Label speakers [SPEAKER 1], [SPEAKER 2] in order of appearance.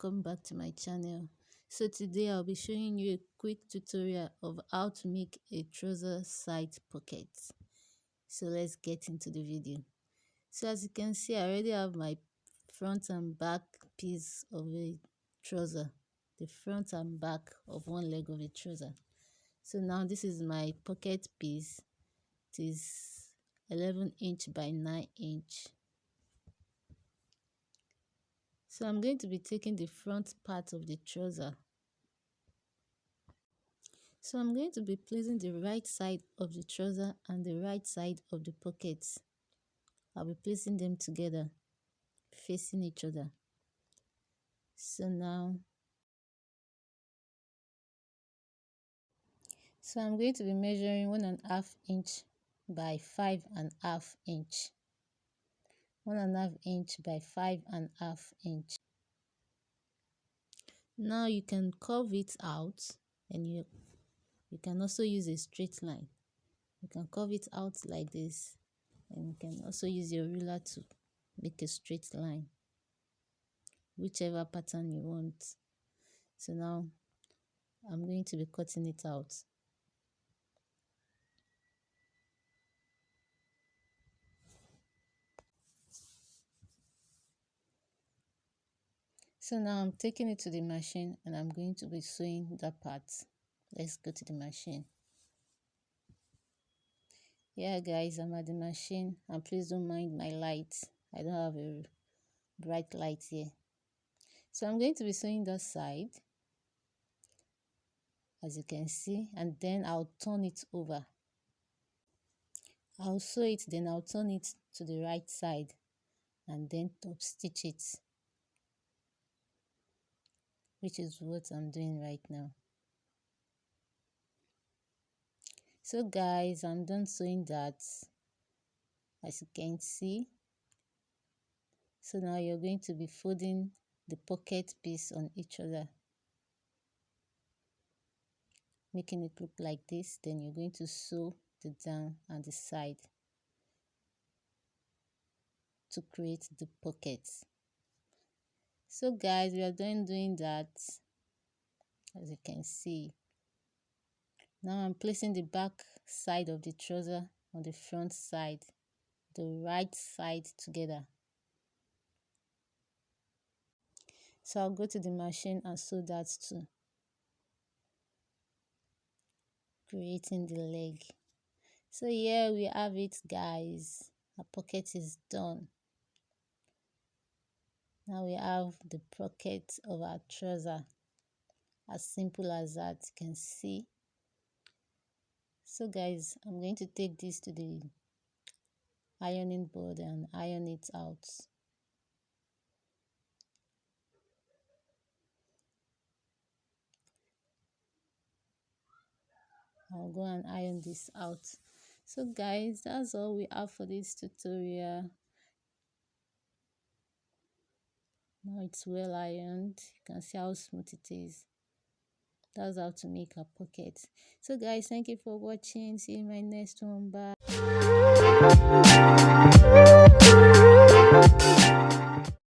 [SPEAKER 1] welcome back to my channel. So today I'll be showing you a quick tutorial of how to make a trouser side pocket. So let's get into the video. So as you can see, I already have my front and back piece of a trouser, the front and back of one leg of a trouser. So now this is my pocket piece. It is 11 inch by 9 inch. So I'm going to be taking the front part of the trouser. So I'm going to be placing the right side of the trouser and the right side of the pockets. I'll be placing them together, facing each other. So I'm going to be measuring 1.5 inch by 5.5 inch. 1.5 inch by 5.5 inch. Now you can curve it out, and you can also use a straight line. You can curve it out like this, and you can also use your ruler to make a straight line, whichever pattern you want. So now I'm going to be cutting it out. So now I'm taking it to the machine and I'm going to be sewing that part. Let's go to the machine. Yeah guys, I'm at the machine, and please don't mind my light. I don't have a bright light here. So I'm going to be sewing that side, as you can see, and then I'll turn it over. I'll sew it, then I'll turn it to the right side and then top stitch it, which is what I'm doing right now. So guys, I'm done sewing that, as you can see. So now you're going to be folding the pocket piece on each other, making it look like this. Then you're going to sew the down and the side to create the pockets. So guys, we are done doing that, as you can see. Now I'm placing the back side of the trouser on the front side, the right side together. So I'll go to the machine and sew that too, creating the leg. So here we have it guys, our pocket is done. Now we have the pocket of our trouser, as simple as that, you can see. So guys, I'm going to take this to the ironing board and iron it out. I'll go and iron this out. So guys, that's all we have for this tutorial. Now it's well ironed. You can see how smooth it is. That's how to make a pocket. So guys, thank you for watching. See you in my next one. Bye.